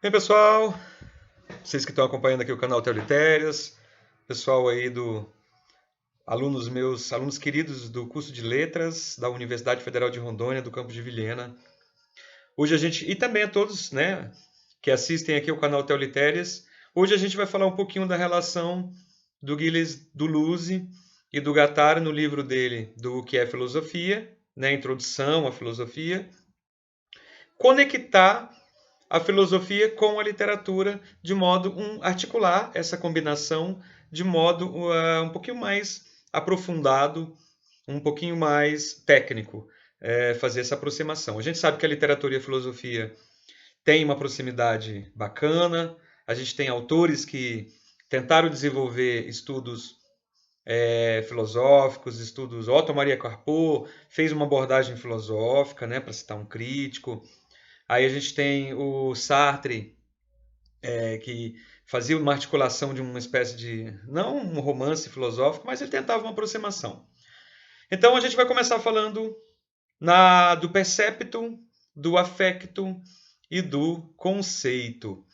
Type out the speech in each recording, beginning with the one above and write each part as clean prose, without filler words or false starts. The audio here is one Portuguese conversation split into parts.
Bem, pessoal, vocês que estão acompanhando aqui o canal Teolitérias, pessoal aí alunos meus, alunos queridos do curso de Letras da Universidade Federal de Rondônia, do campus de Vilhena. Hoje a gente, e também a todos, né, que assistem aqui o canal Teolitérias, hoje a gente vai falar um pouquinho da relação do Gilles Deleuze e do Guattari no livro dele, do que é filosofia, né, Introdução à Filosofia, conectar a filosofia com a literatura de modo articular essa combinação de modo um pouquinho mais aprofundado, um pouquinho mais técnico, fazer essa aproximação. A gente sabe que a literatura e a filosofia têm uma proximidade bacana, a gente tem autores que tentaram desenvolver estudos filosóficos, estudos. Otto Maria Carpo fez uma abordagem filosófica, né, para citar um crítico. Aí a gente tem o Sartre, que fazia uma articulação de uma espécie de, não um romance filosófico, mas ele tentava uma aproximação. Então a gente vai começar falando do percepto, do affecto e do conceito.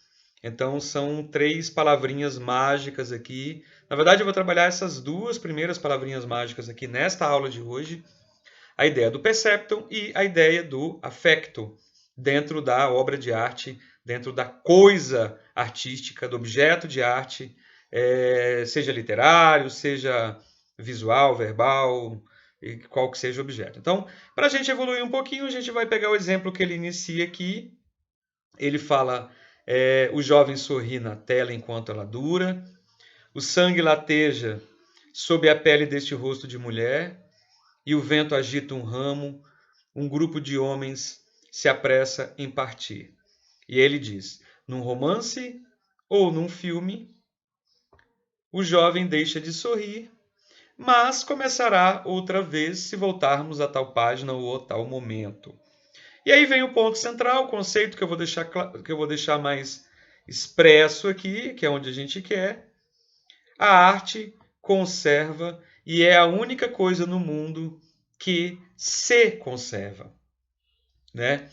Então são três palavrinhas mágicas aqui. Na verdade, eu vou trabalhar essas duas primeiras palavrinhas mágicas aqui nesta aula de hoje. A ideia do perceptum e a ideia do affecto dentro da obra de arte, dentro da coisa artística, do objeto de arte, seja literário, seja visual, verbal, qual que seja o objeto. Então, para a gente evoluir um pouquinho, a gente vai pegar o exemplo que ele inicia aqui. Ele fala: o jovem sorri na tela enquanto ela dura, o sangue lateja sob a pele deste rosto de mulher, e o vento agita um ramo, um grupo de homens se apressa em partir. E ele diz: num romance ou num filme, o jovem deixa de sorrir, mas começará outra vez se voltarmos a tal página ou a tal momento. E aí vem o ponto central, o conceito que eu vou deixar mais expresso aqui, que é onde a gente quer. A arte conserva e é a única coisa no mundo que se conserva, né?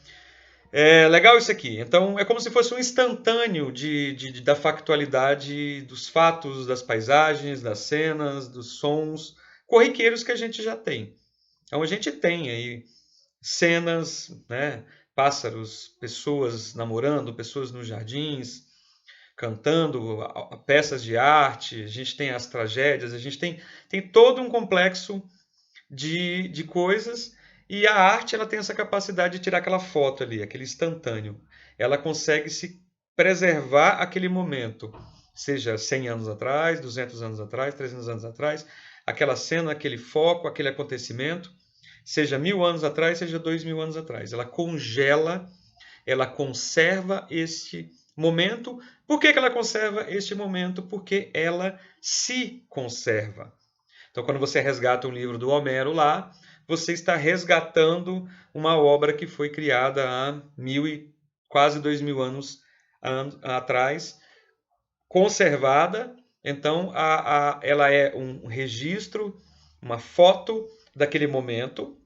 É legal isso aqui. Então, é como se fosse um instantâneo da factualidade dos fatos, das paisagens, das cenas, dos sons corriqueiros que a gente já tem. Então, a gente tem aí cenas, né? Pássaros, pessoas namorando, pessoas nos jardins, cantando, peças de arte, a gente tem as tragédias, a gente tem todo um complexo de coisas, e a arte ela tem essa capacidade de tirar aquela foto ali, aquele instantâneo. Ela consegue se preservar aquele momento, seja 100 anos atrás, 200 anos atrás, 300 anos atrás, aquela cena, aquele foco, aquele acontecimento, seja 1000 anos atrás, seja 2000 anos atrás. Ela congela, ela conserva este momento. Por que ela conserva este momento? Porque ela se conserva. Então, quando você resgata um livro do Homero lá, você está resgatando uma obra que foi criada há quase 2000 anos atrás, conservada. Então, ela é um registro, uma foto daquele momento,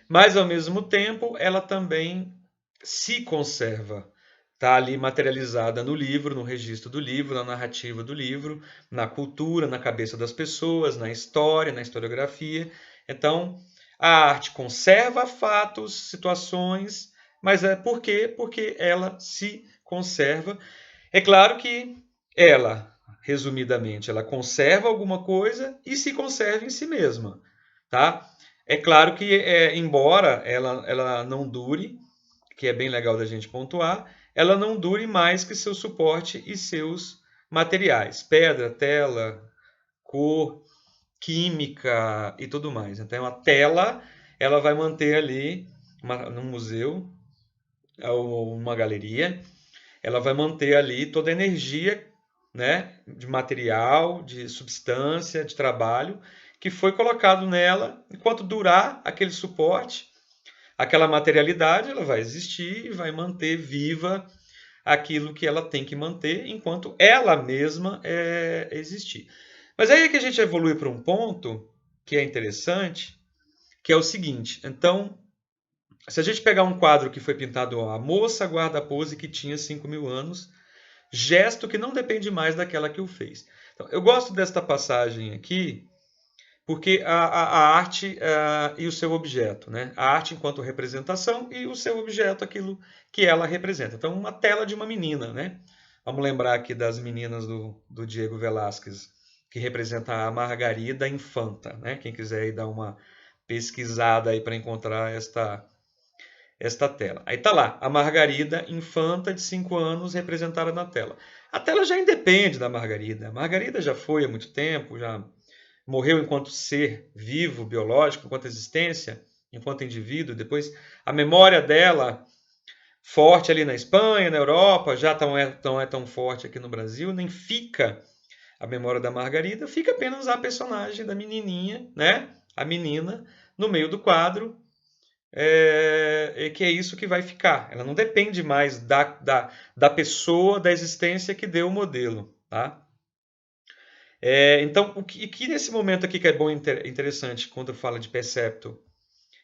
mas ao mesmo tempo ela também se conserva. Está ali materializada no livro, no registro do livro, na narrativa do livro, na cultura, na cabeça das pessoas, na história, na historiografia. Então, a arte conserva fatos, situações, mas é por quê? Porque ela se conserva. É claro que ela, resumidamente, ela conserva alguma coisa e se conserva em si mesma, tá? É claro que, embora ela não dure, que é bem legal da gente pontuar, ela não dure mais que seu suporte e seus materiais, pedra, tela, cor, química e tudo mais. Então a tela ela vai manter ali num museu ou uma galeria, ela vai manter ali toda a energia, né, de material, de substância, de trabalho que foi colocado nela. Enquanto durar aquele suporte, aquela materialidade, ela vai existir e vai manter viva aquilo que ela tem que manter enquanto ela mesma existir. Mas aí é que a gente evolui para um ponto que é interessante, que é o seguinte. Então, Se a gente pegar um quadro que foi pintado, ó, a moça guarda a pose que tinha 5.000 anos, gesto que não depende mais daquela que o fez. Então, eu gosto desta passagem aqui, porque a arte e o seu objeto, né? A arte enquanto representação e o seu objeto, aquilo que ela representa. Então, uma tela de uma menina, né? Vamos lembrar aqui das meninas do Diego Velázquez, que representa a Margarida Infanta, né? Quem quiser aí dar uma pesquisada aí para encontrar esta tela. Aí tá lá, a Margarida Infanta de 5 anos representada na tela. A tela já independe da Margarida. A Margarida já foi há muito tempo, já morreu enquanto ser vivo, biológico, enquanto existência, enquanto indivíduo. Depois, a memória dela, forte ali na Espanha, na Europa, já não é tão forte aqui no Brasil, nem fica a memória da Margarida, fica apenas a personagem da menininha, né? A menina, no meio do quadro, que é isso que vai ficar. Ela não depende mais da pessoa, da existência que deu o modelo, tá? Então, que nesse momento aqui que é bom e interessante, quando fala de percepto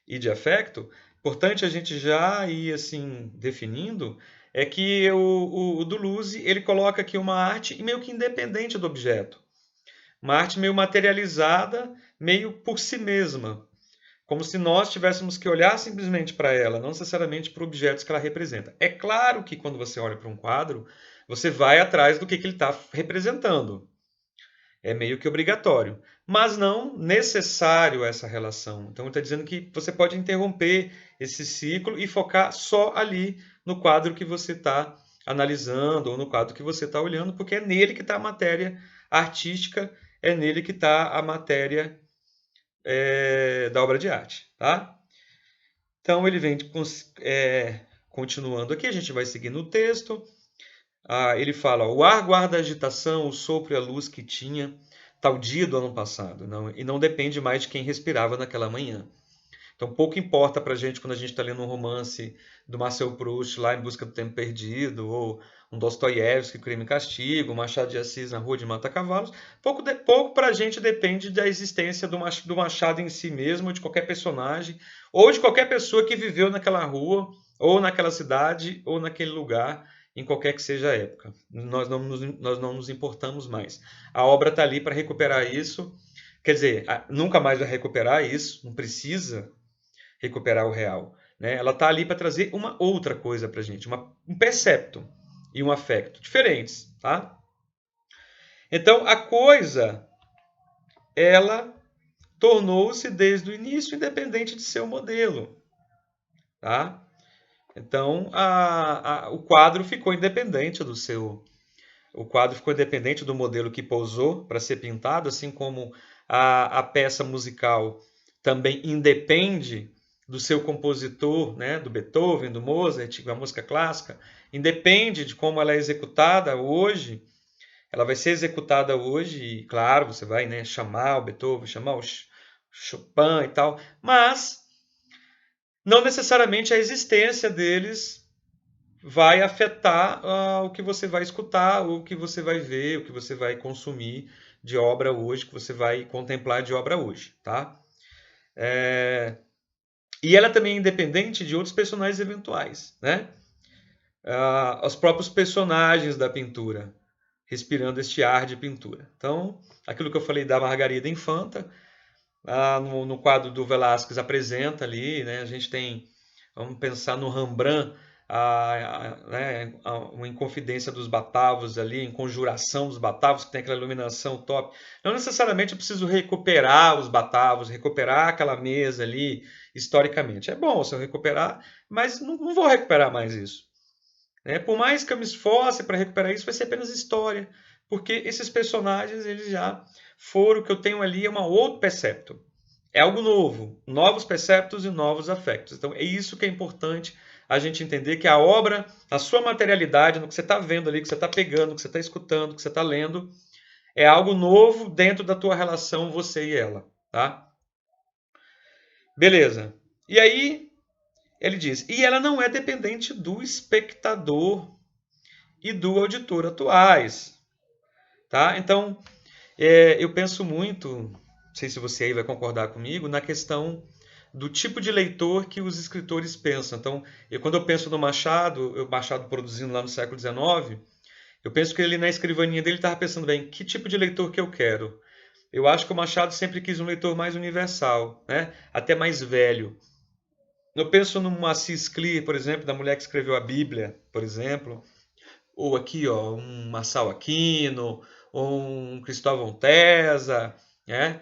e de afecto, importante a gente já ir assim definindo, é que o Deleuze ele coloca aqui uma arte meio que independente do objeto, uma arte meio materializada, meio por si mesma, como se nós tivéssemos que olhar simplesmente para ela, não necessariamente para objetos que ela representa. É claro que quando você olha para um quadro, você vai atrás do que ele está representando. É meio que obrigatório, mas não necessário essa relação. Então, está dizendo que você pode interromper esse ciclo e focar só ali no quadro que você está analisando ou no quadro que você está olhando, porque é nele que está a matéria artística, é nele que está a matéria da obra de arte. Tá? Então, ele vem continuando aqui, a gente vai seguindo o texto. Ele fala: o ar guarda a agitação, o sopro e a luz que tinha tal dia do ano passado, e não depende mais de quem respirava naquela manhã. Então, pouco importa para a gente quando a gente está lendo um romance do Marcel Proust, lá em Busca do Tempo Perdido, ou um Dostoiévski, Crime e Castigo, um Machado de Assis na Rua de Mata-Cavalos. Pouco para a gente depende da existência do Machado em si mesmo, de qualquer personagem, ou de qualquer pessoa que viveu naquela rua, ou naquela cidade, ou naquele lugar, em qualquer que seja a época. Nós não nos importamos mais. A obra está ali para recuperar isso. Quer dizer, nunca mais vai recuperar isso, não precisa recuperar o real. Né? Ela está ali para trazer uma outra coisa para a gente, um percepto e um afecto diferentes. Tá? Então, a coisa, ela tornou-se desde o início independente de seu modelo. Tá? Então, o quadro ficou independente do seu. O quadro ficou independente do modelo que pousou para ser pintado, assim como a peça musical também independe do seu compositor, né, do Beethoven, do Mozart, da música clássica, independe de como ela é executada hoje. Ela vai ser executada hoje e, claro, você vai, né, chamar o Beethoven, chamar o Chopin e tal, mas não necessariamente a existência deles vai afetar o que você vai escutar, o que você vai ver, o que você vai consumir de obra hoje, que você vai contemplar de obra hoje, tá? E ela também é independente de outros personagens eventuais, né? Os próprios personagens da pintura, respirando este ar de pintura. Então, aquilo que eu falei da Margarida Infanta, no quadro do Velázquez apresenta ali, né? A gente tem, vamos pensar no Rembrandt, né, uma Inconfidência dos Batavos ali, em Conjuração dos Batavos, que tem aquela iluminação top. Não necessariamente eu preciso recuperar os Batavos, recuperar aquela mesa ali, historicamente. É bom se eu recuperar, mas não vou recuperar mais isso. Né? Por mais que eu me esforce para recuperar isso, vai ser apenas história, porque esses personagens eles já foram, o que eu tenho ali é um outro percepto. É algo novo, novos perceptos e novos afectos. Então é isso que é importante a gente entender, que a obra, a sua materialidade, no que você está vendo ali, que você está pegando, que você está escutando, que você está lendo, é algo novo dentro da tua relação, você e ela. Tá? Beleza. E aí, ele diz, e ela não é dependente do espectador e do auditor atuais. Tá? Então, eu penso muito, não sei se você aí vai concordar comigo, na questão do tipo de leitor que os escritores pensam. Então, quando eu penso no Machado, o Machado produzindo lá no século XIX, eu penso que ele na escrivaninha dele estava pensando bem, que tipo de leitor que eu quero? Eu acho que o Machado sempre quis um leitor mais universal, né? Até mais velho. Eu penso no Assis Clear, por exemplo, da mulher que escreveu a Bíblia, por exemplo, ou aqui, ó, um Marçal Aquino, ou um Cristóvão Tesa, né?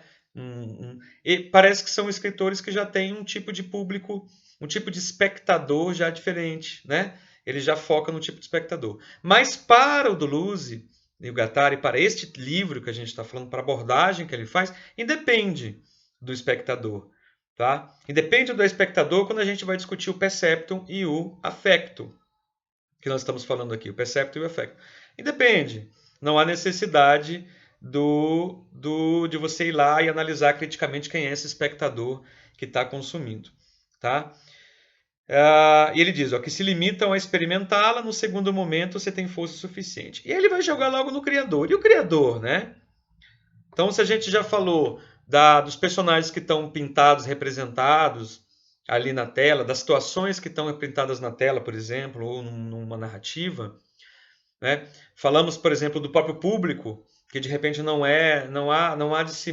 E parece que são escritores que já têm um tipo de público, um tipo de espectador já diferente, né? Ele já foca no tipo de espectador. Mas para o Deleuze e o Guattari, para este livro que a gente está falando, para a abordagem que ele faz, independe do espectador. Tá? Independe do espectador quando a gente vai discutir o perceptum e o affectum, que nós estamos falando aqui, o percepto e o affecto. Independe. Não há necessidade de você ir lá e analisar criticamente quem é esse espectador que está consumindo. Tá? E ele diz, ó, que se limitam a experimentá-la, no segundo momento você tem força suficiente. E ele vai jogar logo no Criador. E o Criador, né? Então, se a gente já falou dos personagens que estão pintados, representados ali na tela, das situações que estão representadas na tela, por exemplo, ou numa narrativa, né? Falamos, por exemplo, do próprio público, que de repente não há de se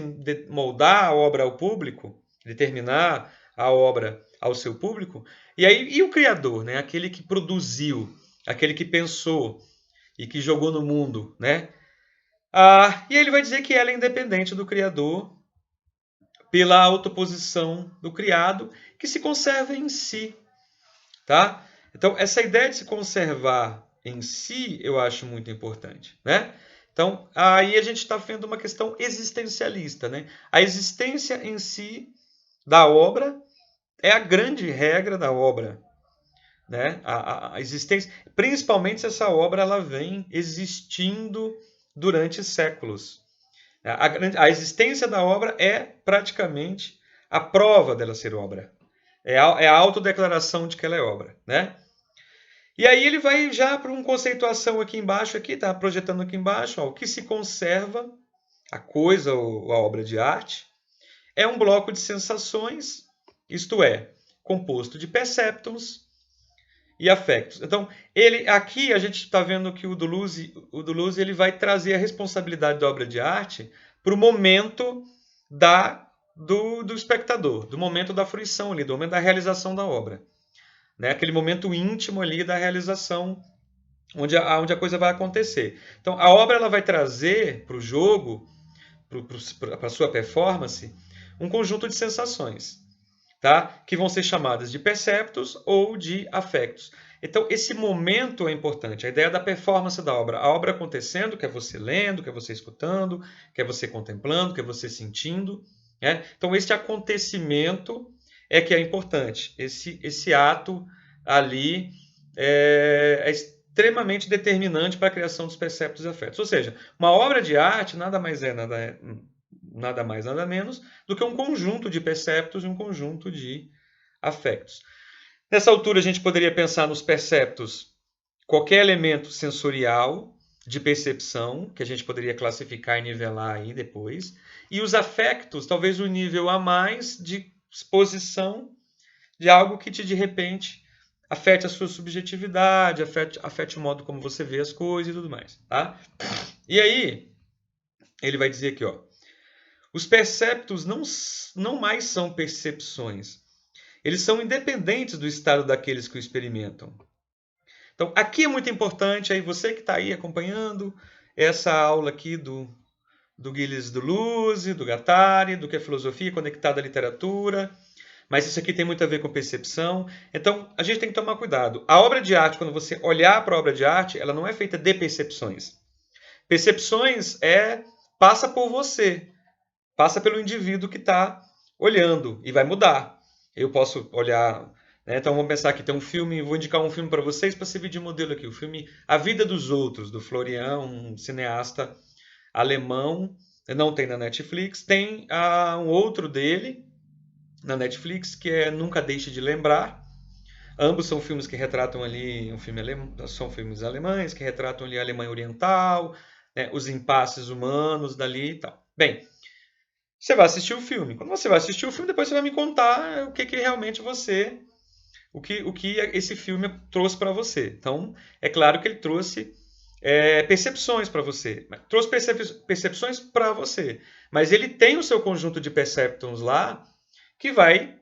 moldar a obra ao público, determinar a obra ao seu público. E o criador, né? Aquele que produziu, aquele que pensou e que jogou no mundo, né? E ele vai dizer que ela é independente do criador pela autoposição do criado, que se conserva em si. Tá? Então, essa ideia de se conservar em si, eu acho muito importante. Né? Então, aí a gente está vendo uma questão existencialista. Né? A existência em si da obra é a grande regra da obra. Né? A existência, principalmente se essa obra ela vem existindo durante séculos. A existência da obra é praticamente a prova dela ser obra. É a autodeclaração de que ela é obra. Né? E aí ele vai já para uma conceituação aqui embaixo, tá projetando aqui embaixo, ó, o que se conserva, a coisa ou a obra de arte, é um bloco de sensações, isto é, composto de perceptums e afectos. Então, aqui a gente está vendo que o Deleuze ele vai trazer a responsabilidade da obra de arte para o momento do espectador, do momento da fruição ali, do momento da realização da obra. Né? Aquele momento íntimo ali da realização, onde a coisa vai acontecer. Então, a obra ela vai trazer para o jogo, para a sua performance, um conjunto de sensações, tá? Que vão ser chamadas de perceptos ou de afectos. Então, esse momento é importante, a ideia da performance da obra. A obra acontecendo, que é você lendo, que é você escutando, que é você contemplando, que é você sentindo. Né? Então, esse acontecimento é que é importante. Esse ato ali é extremamente determinante para a criação dos perceptos e afetos. Ou seja, uma obra de arte nada mais nada menos do que um conjunto de perceptos e um conjunto de afectos. Nessa altura, a gente poderia pensar nos perceptos, qualquer elemento sensorial de percepção, que a gente poderia classificar e nivelar aí depois, e os afectos, talvez o nível a mais de exposição de algo que de repente afete a sua subjetividade, afete o modo como você vê as coisas e tudo mais. Tá? E aí, ele vai dizer aqui, ó, os perceptos não mais são percepções. Eles são independentes do estado daqueles que o experimentam. Então, aqui é muito importante, aí você que está aí acompanhando essa aula aqui do Gilles Deleuze, do Guattari, do que é filosofia conectada à literatura, mas isso aqui tem muito a ver com percepção. Então, a gente tem que tomar cuidado. A obra de arte, quando você olhar para a obra de arte, ela não é feita de percepções. Percepções passa por você, passa pelo indivíduo que está olhando e vai mudar. Eu posso olhar, né? Então vamos pensar que tem um filme, vou indicar um filme para vocês para servir de modelo aqui, o filme A Vida dos Outros, do Florian, um cineasta alemão, não tem na Netflix, tem um outro dele na Netflix que é Nunca Deixe de Lembrar. Ambos são filmes que retratam ali, são filmes alemães que retratam ali a Alemanha Oriental, né, os impasses humanos dali e tal. Bem, Você vai assistir o filme. Quando você vai assistir o filme, depois você vai me contar o que, que realmente você, o que esse filme trouxe para você. Então, é claro que ele trouxe percepções para você, trouxe percepções para você, mas ele tem o seu conjunto de perceptons lá que vai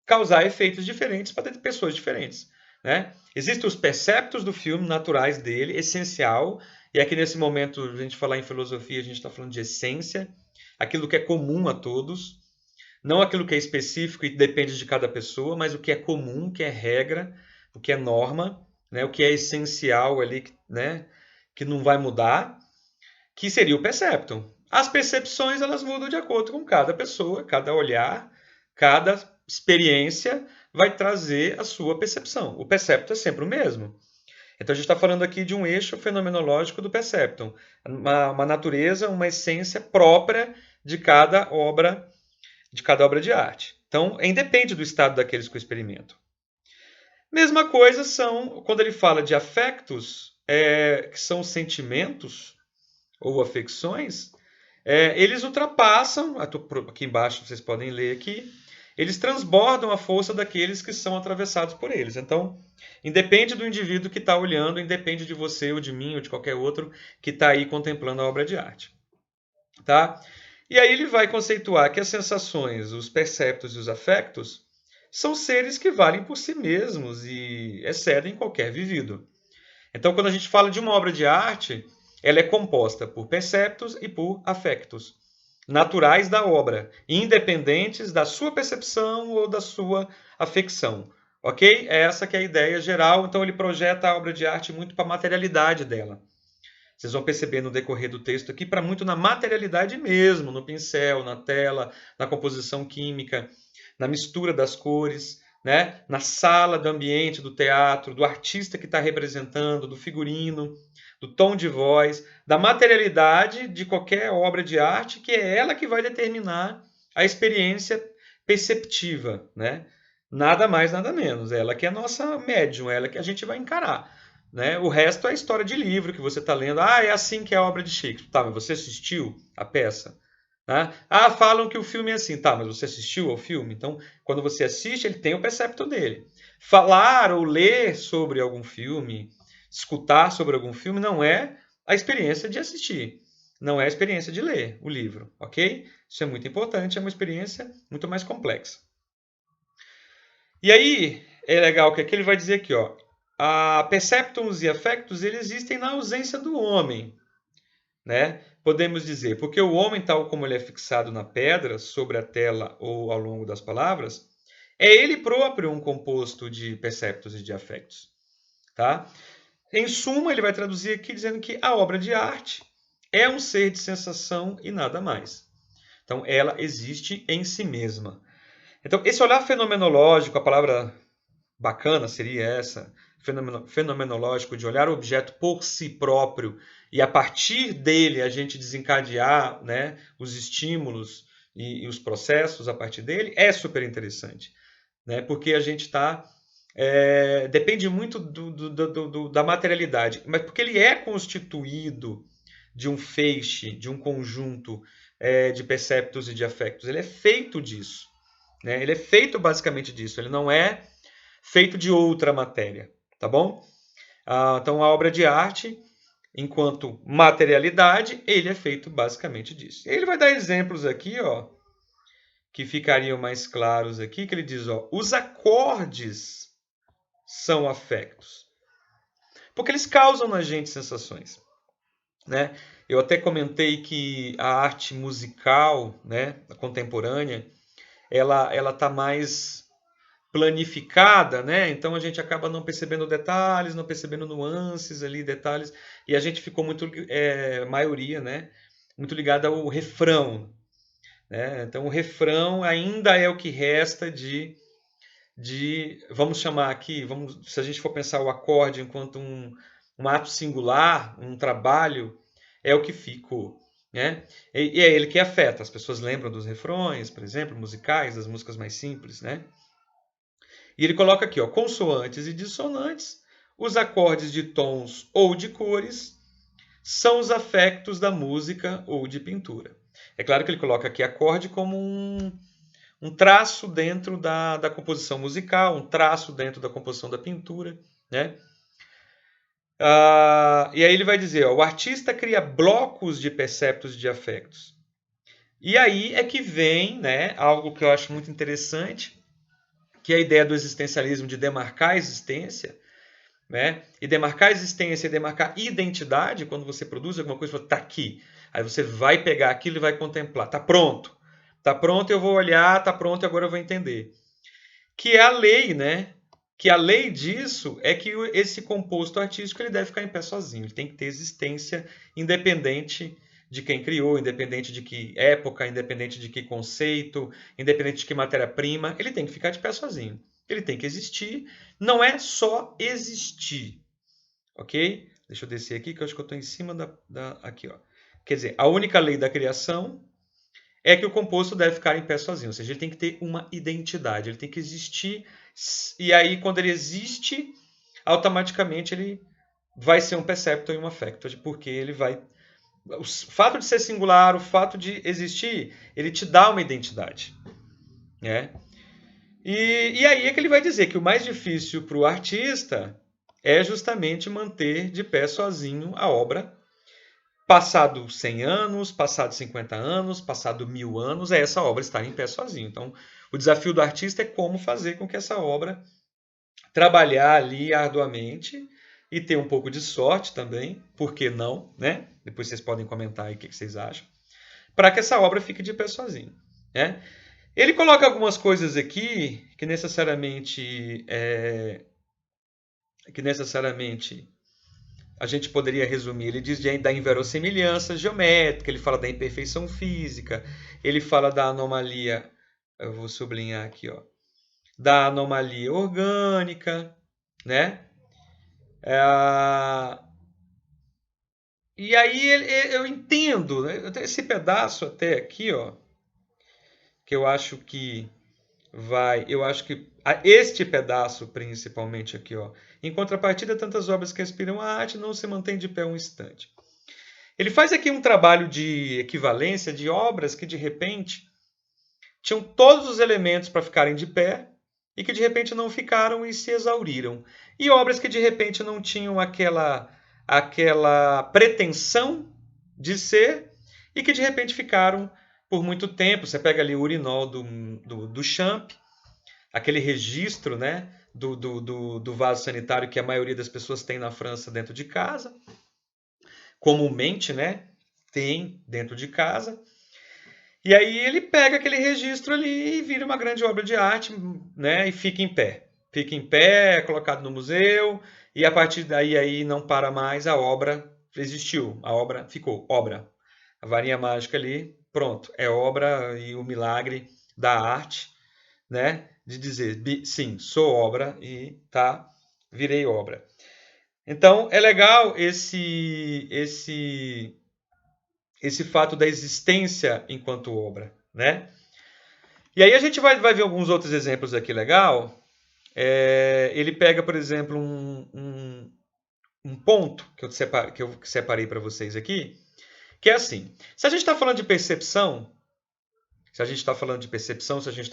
causar efeitos diferentes para pessoas diferentes. Né? Existem os perceptos do filme naturais dele, essencial, e aqui nesse momento, a gente falar em filosofia, a gente está falando de essência, aquilo que é comum a todos, não aquilo que é específico e depende de cada pessoa, mas o que é comum, o que é regra, o que é norma, né? O que é essencial ali, né? Que não vai mudar, que seria o percepton. As percepções elas mudam de acordo com cada pessoa, cada olhar, cada experiência vai trazer a sua percepção. O percepto é sempre o mesmo. Então a gente está falando aqui de um eixo fenomenológico do percepton, uma natureza, uma essência própria de cada obra de arte. Então, independe do estado daqueles que eu experimento. Mesma coisa são quando ele fala de afectos, que são sentimentos ou afecções, eles ultrapassam, aqui embaixo vocês podem ler aqui, eles transbordam a força daqueles que são atravessados por eles. Então, independe do indivíduo que está olhando, independe de você ou de mim ou de qualquer outro que está aí contemplando a obra de arte. Tá? E aí ele vai conceituar que as sensações, os perceptos e os afectos são seres que valem por si mesmos e excedem qualquer vivido. Então, quando a gente fala de uma obra de arte, ela é composta por perceptos e por afectos, naturais da obra, independentes da sua percepção ou da sua afecção. Ok? É essa que é a ideia geral. Então, ele projeta a obra de arte muito para a materialidade dela. Vocês vão perceber no decorrer do texto aqui, para muito na materialidade mesmo, no pincel, na tela, na composição química, na mistura das cores, né? Na sala do ambiente, do teatro, do artista que está representando, do figurino, do tom de voz, da materialidade de qualquer obra de arte, que é ela que vai determinar a experiência perceptiva, né? Nada mais, nada menos. Ela que é a nossa médium, ela que a gente vai encarar. Né? O resto é história de livro que você está lendo. Ah, é assim que é a obra de Shakespeare. Tá, mas você assistiu a peça? Né? Ah, falam que o filme é assim. Tá, mas você assistiu ao filme? Então, quando você assiste, ele tem o percepto dele. Falar ou ler sobre algum filme, escutar sobre algum filme, não é a experiência de assistir. Não é a experiência de ler o livro, ok? Isso é muito importante, é uma experiência muito mais complexa. E aí, é legal que aqui ele vai dizer aqui, ó, perceptons e afectos eles existem na ausência do homem, né? Podemos dizer, porque o homem, tal como ele é fixado na pedra, sobre a tela ou ao longo das palavras, é ele próprio um composto de perceptos e de afectos, tá? Em suma, ele vai traduzir aqui dizendo que a obra de arte é um ser de sensação e nada mais. Então, ela existe em si mesma. Então, esse olhar fenomenológico, a palavra bacana seria essa, fenomenológico, de olhar o objeto por si próprio e a partir dele a gente desencadear, né, os estímulos e os processos a partir dele, é super interessante. Né, porque a gente está... depende muito da materialidade, mas porque ele é constituído de um feixe, de um conjunto de perceptos e de afectos. Ele é feito disso. Né? Ele é feito basicamente disso. Ele não é feito de outra matéria, tá bom? Então, a obra de arte, enquanto materialidade, ele é feito basicamente disso. E ele vai dar exemplos aqui, ó, que ficariam mais claros aqui, que ele diz, ó, os acordes são afectos, porque eles causam na gente sensações, né? Eu até comentei que a arte musical, né, a contemporânea, ela tá mais planificada, né? Então a gente acaba não percebendo detalhes, não percebendo nuances ali, detalhes, e a gente ficou muito, maioria, né? Muito ligada ao refrão, né? Então o refrão ainda é o que resta vamos chamar aqui, se a gente for pensar o acorde enquanto um ato singular, um trabalho, é o que ficou. Né? E é ele que afeta. As pessoas lembram dos refrões, por exemplo, musicais, das músicas mais simples, né? E ele coloca aqui, ó, consoantes e dissonantes, os acordes de tons ou de cores, são os afectos da música ou de pintura. É claro que ele coloca aqui acorde como um traço dentro da composição musical, um traço dentro da composição da pintura, né? E aí ele vai dizer, ó, o artista cria blocos de perceptos de afetos. E aí é que vem, né, algo que eu acho muito interessante, que é a ideia do existencialismo de demarcar a existência, né? E demarcar a existência e demarcar identidade, quando você produz alguma coisa, está aqui. Aí você vai pegar aquilo e vai contemplar. Está pronto. Está pronto, eu vou olhar, está pronto, agora eu vou entender. Que é a lei, né? Que a lei disso é que esse composto artístico ele deve ficar em pé sozinho. Ele tem que ter existência independente de quem criou, independente de que época, independente de que conceito, independente de que matéria-prima. Ele tem que ficar de pé sozinho. Ele tem que existir. Não é só existir. Ok? Deixa eu descer aqui, que eu acho que eu estou em cima aqui, ó. Quer dizer, a única lei da criação é que o composto deve ficar em pé sozinho, ou seja, ele tem que ter uma identidade, ele tem que existir, e aí quando ele existe, automaticamente ele vai ser um perceptor e um affector, porque ele vai... O fato de ser singular, o fato de existir, ele te dá uma identidade, né? E aí é que ele vai dizer que o mais difícil para o artista é justamente manter de pé sozinho a obra. Passado 100 anos, passado 50 anos, passado 1000 anos, é essa obra estar em pé sozinho. Então, o desafio do artista é como fazer com que essa obra trabalhar ali arduamente e ter um pouco de sorte também, por que não, né? Depois vocês podem comentar aí o que vocês acham, para que essa obra fique de pé sozinho, né? Ele coloca algumas coisas aqui que necessariamente a gente poderia resumir. Ele diz da inverossimilhança geométrica, ele fala da imperfeição física, ele fala da anomalia, eu vou sublinhar aqui, ó, da anomalia orgânica, né? E aí eu entendo, né? Esse pedaço até aqui, ó, que eu acho que este pedaço principalmente aqui, ó, em contrapartida, tantas obras que inspiram a arte não se mantêm de pé um instante. Ele faz aqui um trabalho de equivalência de obras que de repente tinham todos os elementos para ficarem de pé e que de repente não ficaram e se exauriram. E obras que de repente não tinham aquela pretensão de ser e que de repente ficaram por muito tempo. Você pega ali o urinol do Champ, aquele registro, né, do vaso sanitário que a maioria das pessoas tem na França dentro de casa. Comumente, né, tem dentro de casa. E aí ele pega aquele registro ali e vira uma grande obra de arte, né, e fica em pé. Fica em pé, é colocado no museu, e a partir daí aí não para mais, a obra existiu, a obra ficou, obra. A varinha mágica ali, pronto, é obra e o milagre da arte, né, de dizer, sim, sou obra e tá, virei obra. Então é legal esse fato da existência enquanto obra, né? E aí a gente vai ver alguns outros exemplos aqui legal. Ele pega, por exemplo, um ponto que eu separei para vocês aqui, que é assim: se a gente está falando de percepção, se a gente está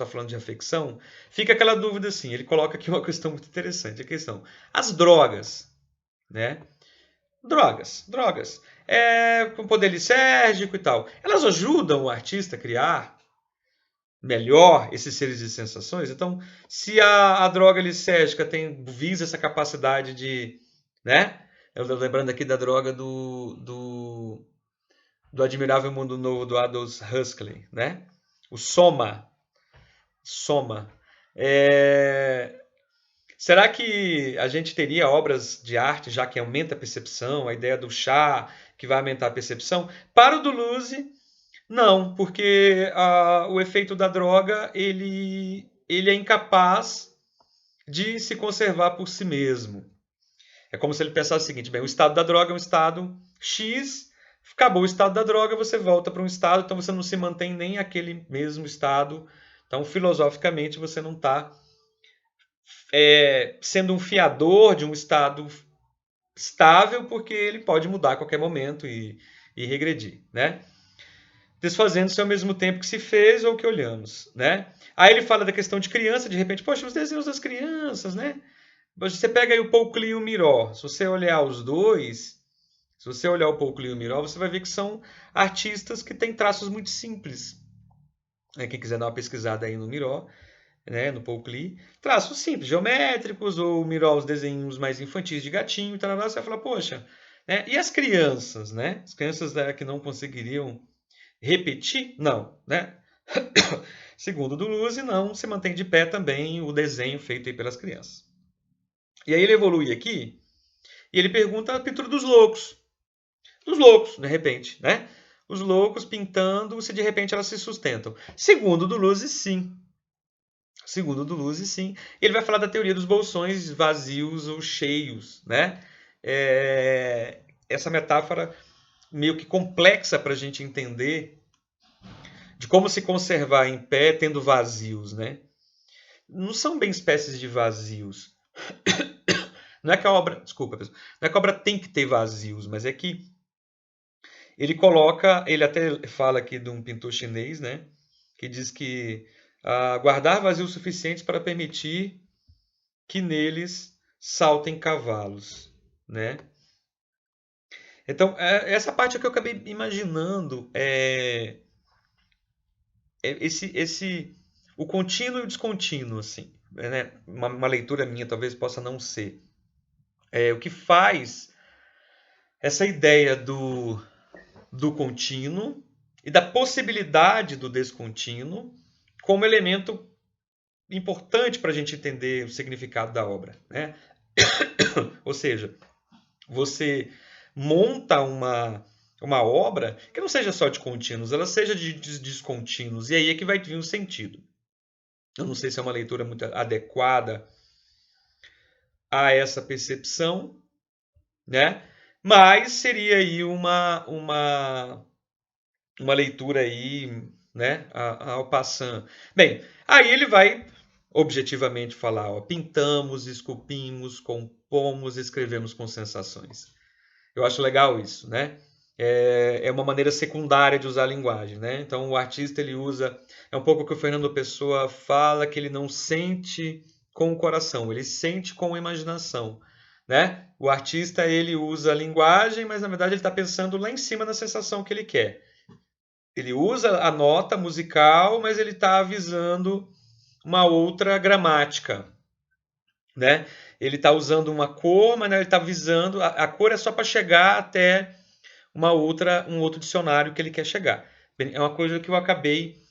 falando de afecção, fica aquela dúvida assim. Ele coloca aqui uma questão muito interessante, a questão: as drogas, né? Drogas. Com poder lisérgico e tal. Elas ajudam o artista a criar melhor esses seres de sensações? Então, se a droga lisérgica visa essa capacidade de... né? Eu estou lembrando aqui da droga do Admirável Mundo Novo do Aldous Huxley, né? O Soma. Será que a gente teria obras de arte, já que aumenta a percepção, a ideia do chá, que vai aumentar a percepção? Para o Deleuze, não, porque o efeito da droga ele é incapaz de se conservar por si mesmo. É como se ele pensasse o seguinte: bem, o estado da droga é um estado X, acabou o estado da droga, você volta para um estado, então você não se mantém nem aquele mesmo estado. Então, filosoficamente, você não está sendo um fiador de um estado estável, porque ele pode mudar a qualquer momento e regredir, né? desfazendo-se ao mesmo tempo que se fez ou que olhamos, né? Aí ele fala da questão de criança, de repente, poxa, os desenhos das crianças, né? Você pega aí o Paul Klee e o Miró, se você olhar os dois, se você olhar o Paul Klee e o Miró, você vai ver que são artistas que têm traços muito simples. Quem quiser dar uma pesquisada aí no Miró, né, no Paul Klee, traços simples, geométricos, ou o Miró, os desenhos mais infantis de gatinho, tal, você vai falar, poxa, né? E as crianças, né? As crianças que não conseguiriam repetir? Não, né? Segundo o Deleuze, não se mantém de pé também o desenho feito aí pelas crianças. E aí ele evolui aqui e ele pergunta a pintura dos loucos. Dos loucos, de repente, né? Os loucos pintando se de repente elas se sustentam. Segundo o Deleuze, sim. Segundo o Deleuze, sim. Ele vai falar da teoria dos bolsões vazios ou cheios, né? Essa metáfora meio que complexa para a gente entender de como se conservar em pé tendo vazios, né? Não são bem espécies de vazios. Não é que a obra, desculpa, pessoal, não é que a obra tem que ter vazios, mas é que ele coloca, ele até fala aqui de um pintor chinês, né, que diz que guardar vazios suficientes para permitir que neles saltem cavalos, né? Então, essa parte é que eu acabei imaginando o contínuo e o descontínuo, assim, né? Uma leitura minha talvez possa não ser. O que faz essa ideia do contínuo e da possibilidade do descontínuo como elemento importante para a gente entender o significado da obra, né? Ou seja, você monta uma obra que não seja só de contínuos, ela seja de descontínuos, e aí é que vai vir um sentido. Eu não sei se é uma leitura muito adequada a essa percepção, né? Mas seria aí uma leitura aí, né, ao passant. Bem, aí ele vai objetivamente falar, ó, pintamos, esculpimos, compomos, escrevemos com sensações. Eu acho legal isso, né? É uma maneira secundária de usar a linguagem, né? Então o artista ele usa, é um pouco o que o Fernando Pessoa fala, que ele não sente com o coração, ele sente com a imaginação, né? O artista ele usa a linguagem, mas na verdade ele está pensando lá em cima na sensação que ele quer. Ele usa a nota musical, mas ele está avisando uma outra gramática, né? Ele está usando uma cor, mas ele está avisando a cor é só para chegar até um outro dicionário que ele quer chegar. É uma coisa que eu acabei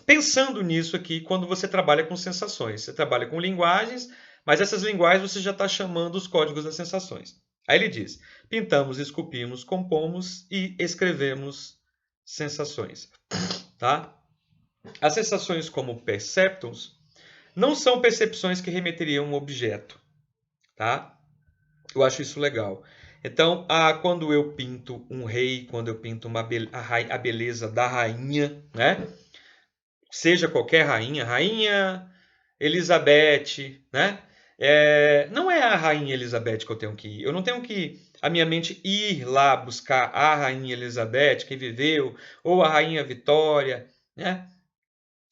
pensando nisso aqui quando você trabalha com sensações. Você trabalha com linguagens, mas essas linguagens você já está chamando os códigos das sensações. Aí ele diz: pintamos, esculpimos, compomos e escrevemos sensações. Tá? As sensações como perceptons não são percepções que remeteriam a um objeto. Tá? Eu acho isso legal. Então, quando eu pinto um rei, quando eu pinto a beleza da rainha, né? Seja qualquer rainha, rainha Elizabeth, né? Não é a rainha Elizabeth que eu tenho que ir. Eu não tenho que a minha mente ir lá buscar a rainha Elizabeth que viveu ou a rainha Vitória, né?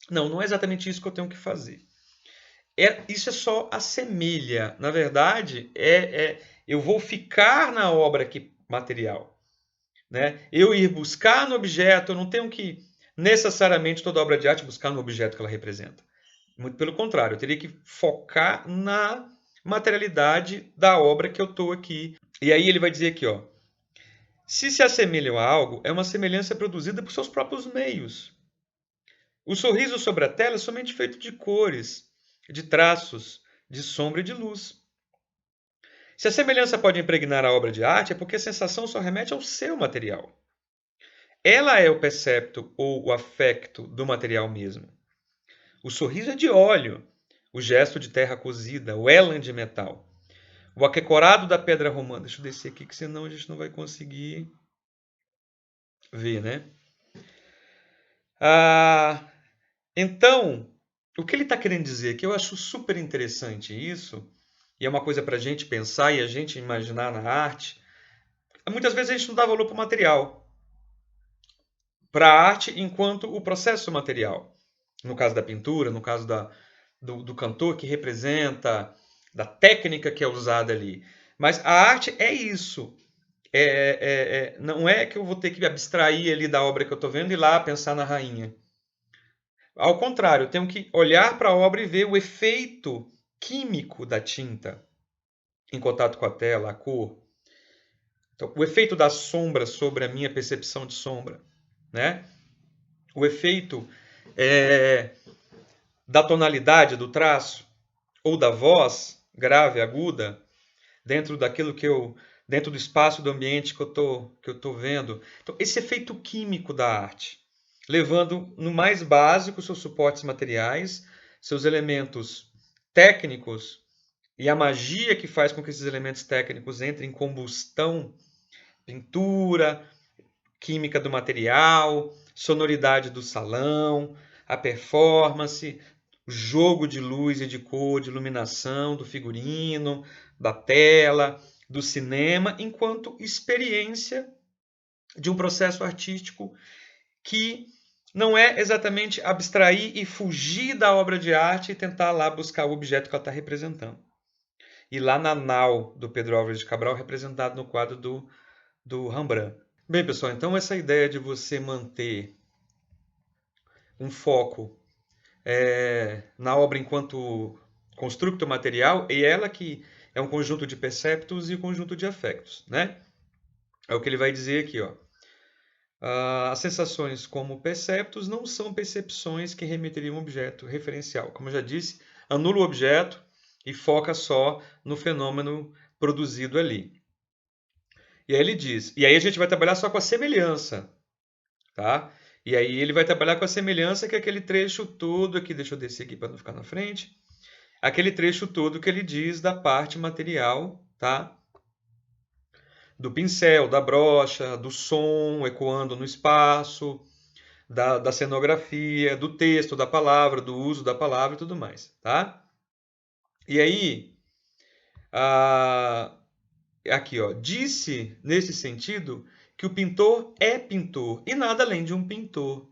Não, não é exatamente isso que eu tenho que fazer. Isso é só assemelha. Na verdade, eu vou ficar na obra aqui material, né? Eu ir buscar no objeto, eu não tenho que necessariamente toda obra de arte buscar no objeto que ela representa. Muito pelo contrário, eu teria que focar na materialidade da obra que eu estou aqui. E aí ele vai dizer aqui, ó, se assemelham a algo, é uma semelhança produzida por seus próprios meios. O sorriso sobre a tela é somente feito de cores, de traços, de sombra e de luz. Se a semelhança pode impregnar a obra de arte, é porque a sensação só remete ao seu material. Ela é o percepto ou o afecto do material mesmo. O sorriso é de óleo, o gesto de terra cozida, o élan de metal. O aquecorado da pedra romana. Deixa eu descer aqui, que senão a gente não vai conseguir ver, né? Então, o que ele está querendo dizer, que eu acho super interessante isso, e é uma coisa para a gente pensar e a gente imaginar na arte, muitas vezes a gente não dá valor para o material. para a arte enquanto o processo material. No caso da pintura, no caso do cantor que representa, da técnica que é usada ali. Mas a arte é isso. Não é que eu vou ter que abstrair ali da obra que eu estou vendo e ir lá pensar na rainha. Ao contrário, eu tenho que olhar para a obra e ver o efeito químico da tinta em contato com a tela, a cor. Então, o efeito da sombra sobre a minha percepção de sombra, né? O efeito da tonalidade do traço ou da voz grave, aguda, dentro daquilo dentro do espaço do ambiente que eu tô vendo. Então, esse efeito químico da arte, levando no mais básico seus suportes materiais, seus elementos técnicos e a magia que faz com que esses elementos técnicos entrem em combustão, pintura, química do material, sonoridade do salão, a performance, o jogo de luz e de cor, de iluminação do figurino, da tela, do cinema, enquanto experiência de um processo artístico que não é exatamente abstrair e fugir da obra de arte e tentar lá buscar o objeto que ela está representando. E lá na nau do Pedro Álvares de Cabral, representado no quadro do Rembrandt. Bem, pessoal, então essa ideia de você manter um foco na obra enquanto construto material, e ela que é um conjunto de perceptos e um conjunto de afectos, né? É o que ele vai dizer aqui, ó. As sensações como perceptos não são percepções que remeteriam a um objeto referencial. Como eu já disse, anula o objeto e foca só no fenômeno produzido ali. E aí ele diz, e aí a gente vai trabalhar só com a semelhança, tá? E aí ele vai trabalhar com a semelhança que é aquele trecho todo aqui, deixa eu descer aqui para não ficar na frente, aquele trecho todo que ele diz da parte material, tá? Do pincel, da brocha, do som ecoando no espaço, da cenografia, do texto, da palavra, do uso da palavra e tudo mais, tá? E aí, aqui, ó, disse nesse sentido que o pintor é pintor e nada além de um pintor.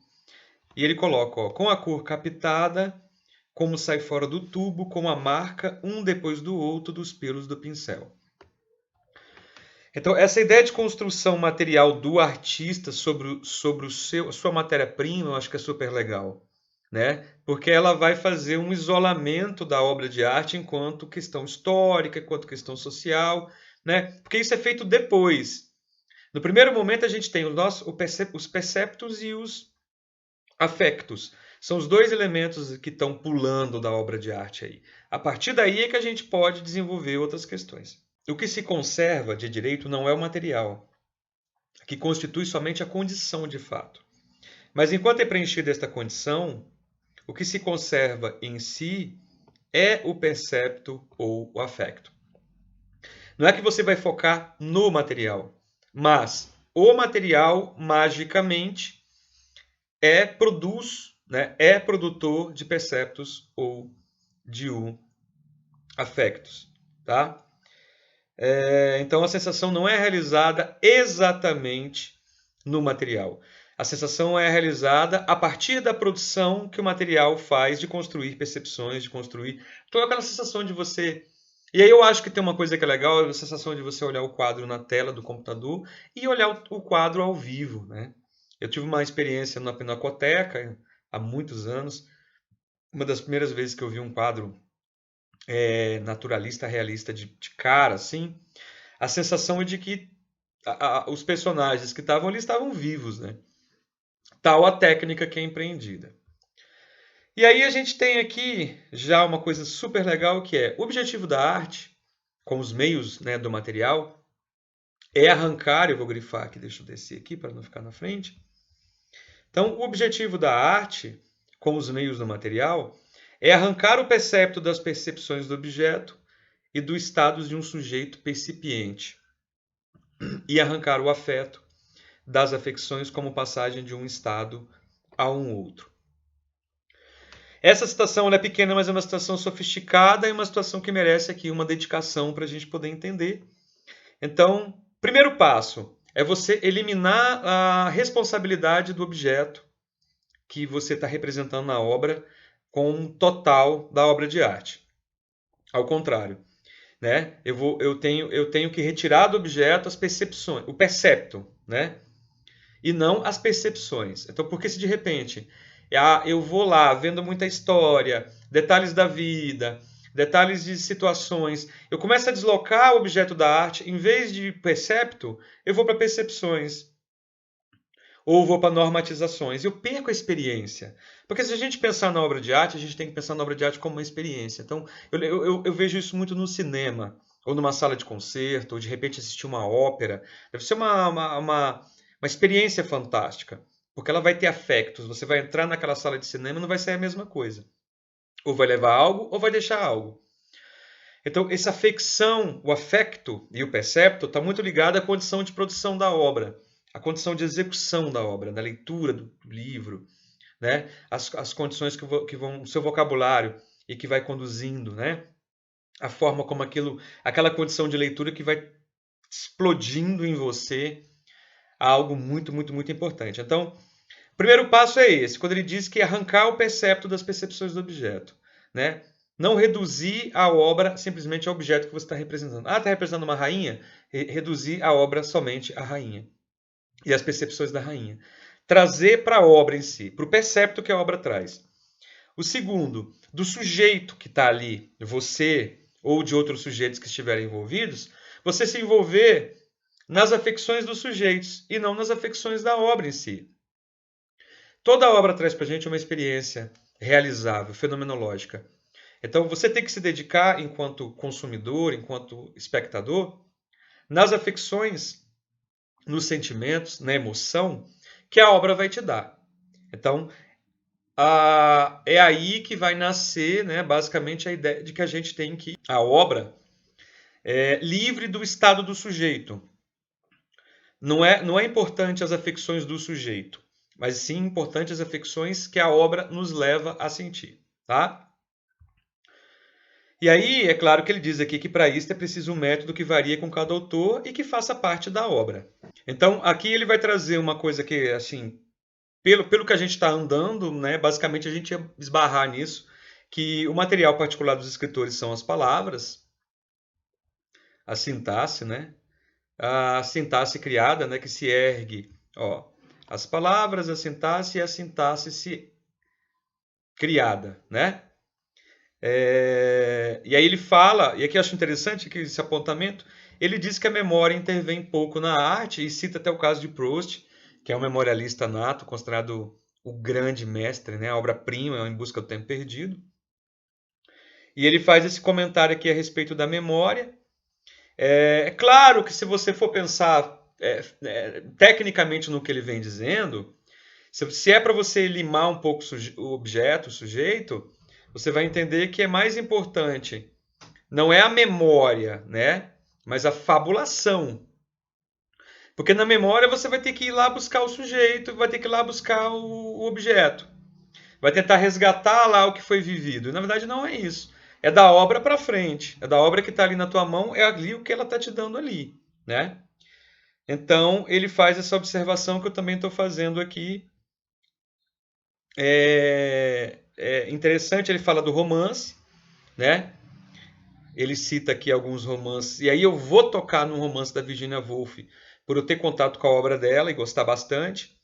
E ele coloca, ó, com a cor captada, como sai fora do tubo, como a marca um depois do outro dos pelos do pincel. Então, essa ideia de construção material do artista sobre a sua matéria-prima, eu acho que é super legal, né? Porque ela vai fazer um isolamento da obra de arte enquanto questão histórica, enquanto questão social, né? Porque isso é feito depois. No primeiro momento, a gente tem os perceptos e os afectos. São os dois elementos que estão pulando da obra de arte aí. A partir daí é que a gente pode desenvolver outras questões. O que se conserva de direito não é o material, que constitui somente a condição de fato. Mas enquanto é preenchida esta condição, o que se conserva em si é o percepto ou o afecto. Não é que você vai focar no material, mas o material magicamente é produtor de perceptos ou de afectos, tá? Então a sensação não é realizada exatamente no material. A sensação é realizada a partir da produção que o material faz de construir percepções, de construir. Então é aquela sensação de você. E aí eu acho que tem uma coisa que é legal, é a sensação de você olhar o quadro na tela do computador e olhar o quadro ao vivo, né? Eu tive uma experiência na Pinacoteca há muitos anos. Uma das primeiras vezes que eu vi um quadro naturalista, realista de cara, assim, a sensação é de que os personagens que estavam ali estavam vivos, né? Tal a técnica que é empreendida. E aí a gente tem aqui já uma coisa super legal que é o objetivo da arte, com os meios, né, do material, é arrancar, eu vou grifar aqui, deixa eu descer aqui para não ficar na frente. Então, o objetivo da arte, com os meios do material, é arrancar o percepto das percepções do objeto e do estado de um sujeito percipiente, e arrancar o afeto das afecções como passagem de um estado a um outro. Essa situação é pequena, mas é uma situação sofisticada e uma situação que merece aqui uma dedicação para a gente poder entender. Então, primeiro passo, é você eliminar a responsabilidade do objeto que você está representando na obra com um total da obra de arte. Ao contrário, né? Eu tenho que retirar do objeto as percepções, o percepto, né? E não as percepções. Então, porque se de repente eu vou lá vendo muita história, detalhes da vida, detalhes de situações, eu começo a deslocar o objeto da arte, em vez de percepto, eu vou para percepções. Ou vou para normatizações. Eu perco a experiência. Porque se a gente pensar na obra de arte, a gente tem que pensar na obra de arte como uma experiência. Então, eu vejo isso muito no cinema, ou numa sala de concerto, ou de repente assistir uma ópera. Deve ser uma experiência fantástica. Porque ela vai ter afectos. Você vai entrar naquela sala de cinema e não vai ser a mesma coisa. Ou vai levar algo, ou vai deixar algo. Então, essa afecção, o afecto e o percepto está muito ligado à condição de produção da obra, à condição de execução da obra, da leitura do livro, né? As condições que vão, o seu vocabulário e que vai conduzindo, né? A forma como aquela condição de leitura que vai explodindo em você algo muito, muito, muito importante. Então, o primeiro passo é esse, quando ele diz que arrancar o percepto das percepções do objeto, né? Não reduzir a obra simplesmente ao objeto que você está representando. Ah, está representando uma rainha? Reduzir a obra somente à rainha e as percepções da rainha. Trazer para a obra em si, para o percepto que a obra traz. O segundo, do sujeito que está ali, você ou de outros sujeitos que estiverem envolvidos, você se envolver nas afecções dos sujeitos e não nas afecções da obra em si. Toda obra traz para a gente uma experiência realizável, fenomenológica. Então você tem que se dedicar, enquanto consumidor, enquanto espectador, nas afecções, nos sentimentos, na emoção que a obra vai te dar. Então é aí que vai nascer, né, basicamente, a ideia de que a gente tem que a obra é livre do estado do sujeito. Não é importante as afecções do sujeito, mas sim importante as afecções que a obra nos leva a sentir, tá? E aí, é claro que ele diz aqui que para isso é preciso um método que varia com cada autor e que faça parte da obra. Então, aqui ele vai trazer uma coisa que, assim, pelo que a gente está andando, né, basicamente a gente ia esbarrar nisso, que o material particular dos escritores são as palavras, a sintaxe, né? A sintaxe criada, né, que se ergue, ó, as palavras, a sintaxe e a sintaxe criada, né? E aí ele fala, e aqui eu acho interessante que esse apontamento, ele diz que a memória intervém pouco na arte e cita até o caso de Proust, que é um memorialista nato, considerado o grande mestre, né, a obra-prima, Em Busca do Tempo Perdido. E ele faz esse comentário aqui a respeito da memória. É claro que se você for pensar tecnicamente no que ele vem dizendo, se é para você limar um pouco o objeto, o sujeito, você vai entender que é mais importante, não é a memória, né? Mas a fabulação. Porque na memória você vai ter que ir lá buscar o sujeito, vai ter que ir lá buscar o objeto. Vai tentar resgatar lá o que foi vivido. E, na verdade, não é isso. É da obra para frente. É da obra que está ali na tua mão, é ali o que ela está te dando ali, né? Então, ele faz essa observação que eu também estou fazendo aqui. É interessante, ele fala do romance, né? Ele cita aqui alguns romances, e aí eu vou tocar num romance da Virginia Woolf, por eu ter contato com a obra dela e gostar bastante.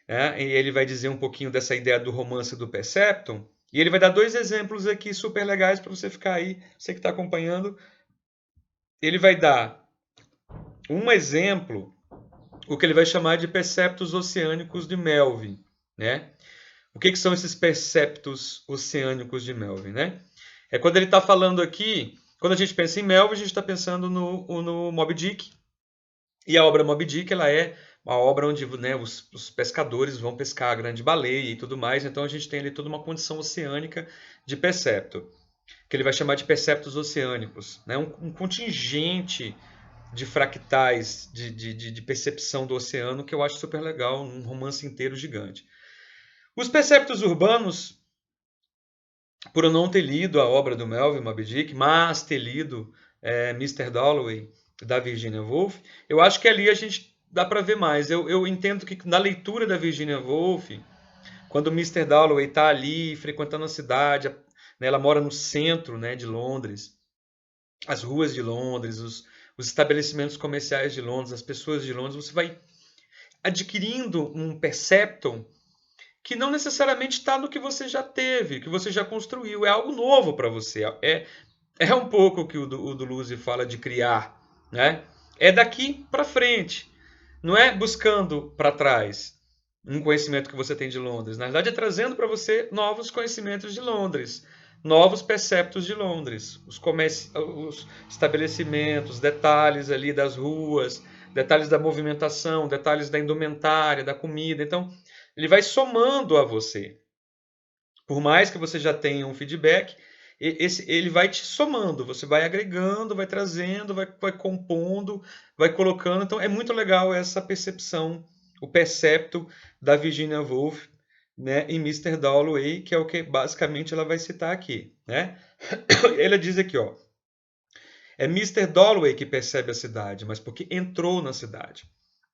Né? E ele vai dizer um pouquinho dessa ideia do romance do Percepton, e ele vai dar dois exemplos aqui super legais para você ficar aí, você que está acompanhando. Ele vai dar um exemplo, o que ele vai chamar de perceptos oceânicos de Melville, né? O que são esses perceptos oceânicos de Melville, né? É quando ele está falando aqui, quando a gente pensa em Melville, a gente está pensando no Moby Dick. E a obra Moby Dick, ela é uma obra onde, né, os pescadores vão pescar a grande baleia e tudo mais. Então a gente tem ali toda uma condição oceânica de percepto, que ele vai chamar de perceptos oceânicos, né? Um contingente de fractais de percepção do oceano que eu acho super legal, um romance inteiro gigante. Os perceptos urbanos, por eu não ter lido a obra do Melville Moby Dick, mas ter lido Mr. Dalloway, da Virginia Woolf, eu acho que ali a gente dá para ver mais. Eu entendo que na leitura da Virginia Woolf, quando o Mr. Dalloway está ali frequentando a cidade, né, ela mora no centro, né, de Londres, as ruas de Londres, os estabelecimentos comerciais de Londres, as pessoas de Londres, você vai adquirindo um perception que não necessariamente está no que você já teve, que você já construiu, é algo novo para você. É um pouco o que o Deleuze fala de criar, né? É daqui para frente, não é buscando para trás um conhecimento que você tem de Londres. Na verdade, é trazendo para você novos conhecimentos de Londres, novos perceptos de Londres, os estabelecimentos, detalhes ali das ruas, detalhes da movimentação, detalhes da indumentária, da comida. Então, ele vai somando a você. Por mais que você já tenha um feedback, ele vai te somando, você vai agregando, vai trazendo, vai compondo, vai colocando. Então é muito legal essa percepção, o percepto da Virginia Woolf, né, em Mr. Dalloway, que é o que basicamente ela vai citar aqui, né? Ela diz aqui, ó, é Mr. Dalloway que percebe a cidade, mas porque entrou na cidade,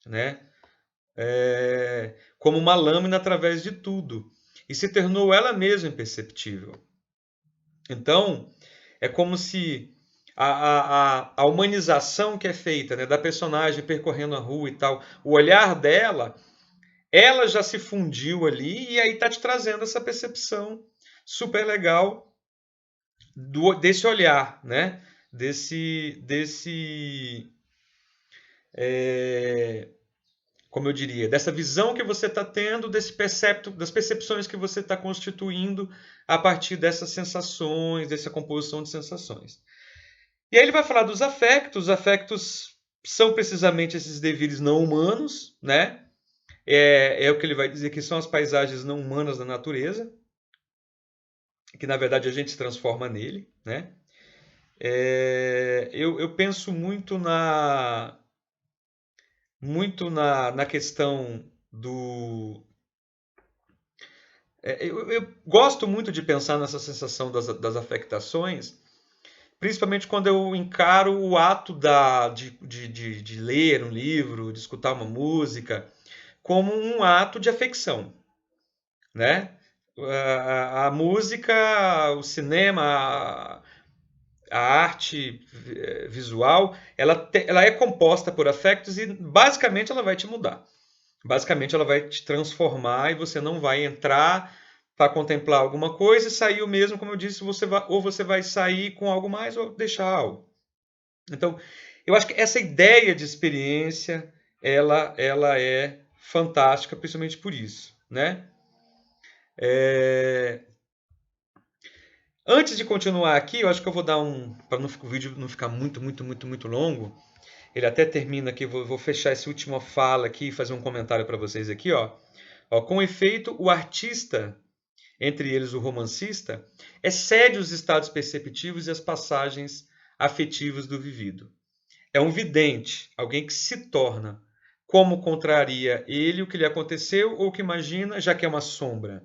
né? Como uma lâmina através de tudo, e se tornou ela mesma imperceptível. Então, é como se a humanização que é feita, né, da personagem percorrendo a rua e tal, o olhar dela, ela já se fundiu ali e aí está te trazendo essa percepção super legal desse olhar, né? Desse como eu diria, dessa visão que você está tendo, das percepções que você está constituindo a partir dessas sensações, dessa composição de sensações. E aí ele vai falar dos afectos. Os afectos são precisamente esses devires não humanos, né? É o que ele vai dizer que são as paisagens não humanas da natureza, que na verdade a gente se transforma nele, né? Eu penso muito na questão do. Eu gosto muito de pensar nessa sensação das afectações, principalmente quando eu encaro o ato de ler um livro, de escutar uma música, como um ato de afecção, né? A música, o cinema, a arte visual, ela é composta por afetos e basicamente ela vai te mudar. Basicamente ela vai te transformar e você não vai entrar para contemplar alguma coisa e sair o mesmo, como eu disse, ou você vai sair com algo mais ou deixar algo. Então, eu acho que essa ideia de experiência, ela é fantástica, principalmente por isso, né? Antes de continuar aqui, eu acho que eu vou dar para o vídeo não ficar muito, muito, muito, muito longo. Ele até termina aqui, vou fechar essa última fala aqui e fazer um comentário para vocês aqui, ó. Com efeito, o artista, entre eles o romancista, excede os estados perceptivos e as passagens afetivas do vivido. É um vidente, alguém que se torna, como contraria ele o que lhe aconteceu ou o que imagina, já que é uma sombra.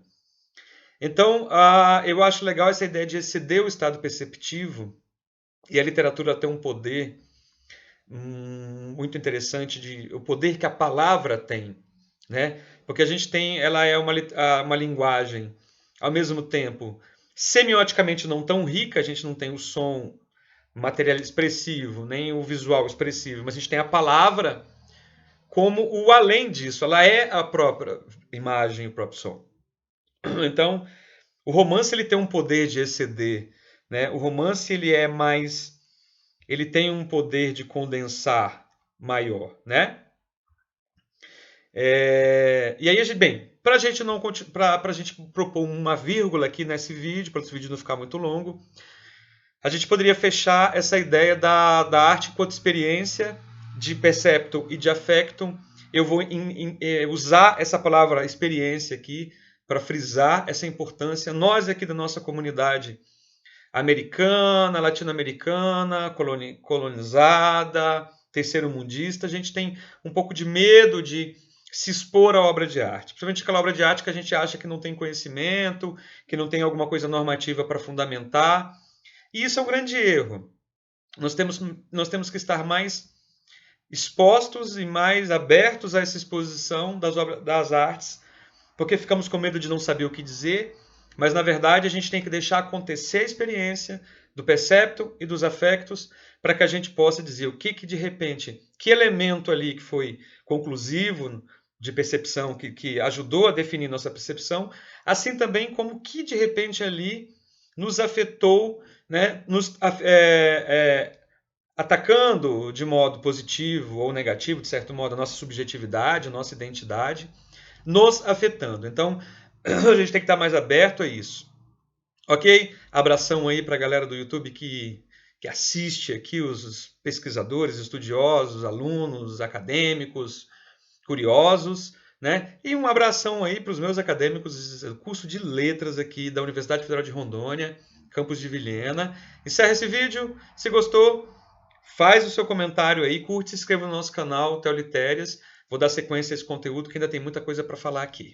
Então, eu acho legal essa ideia de exceder o estado perceptivo, e a literatura tem um poder muito interessante, o poder que a palavra tem, né? Porque a gente tem, ela é uma linguagem, ao mesmo tempo, semioticamente não tão rica, a gente não tem o som material expressivo, nem o visual expressivo, mas a gente tem a palavra como o além disso, ela é a própria imagem, o próprio som. Então, o romance ele tem um poder de exceder, né? O romance ele tem um poder de condensar maior, né? E aí, bem, para a gente propor uma vírgula aqui nesse vídeo, para esse vídeo não ficar muito longo, a gente poderia fechar essa ideia da arte enquanto experiência de perceptum e de affectum. Eu vou usar essa palavra experiência aqui para frisar essa importância. Nós aqui da nossa comunidade americana, latino-americana, colonizada, terceiro-mundista, a gente tem um pouco de medo de se expor à obra de arte. Principalmente aquela obra de arte que a gente acha que não tem conhecimento, que não tem alguma coisa normativa para fundamentar. E isso é um grande erro. Nós temos que estar mais expostos e mais abertos a essa exposição das artes, porque ficamos com medo de não saber o que dizer, mas na verdade a gente tem que deixar acontecer a experiência do percepto e dos afectos para que a gente possa dizer o que de repente, que elemento ali que foi conclusivo de percepção, que ajudou a definir nossa percepção, assim também como que de repente ali nos afetou, né, atacando de modo positivo ou negativo, de certo modo, a nossa subjetividade, a nossa identidade, nos afetando. Então, a gente tem que estar mais aberto a isso. Ok? Abração aí para a galera do YouTube que assiste aqui, os pesquisadores, estudiosos, alunos, acadêmicos, curiosos, né? E um abração aí para os meus acadêmicos do curso de letras aqui da Universidade Federal de Rondônia, campus de Vilhena. Encerra esse vídeo. Se gostou, faz o seu comentário aí, curte e se inscreva no nosso canal Teolitérias. Vou dar sequência a esse conteúdo que ainda tem muita coisa para falar aqui.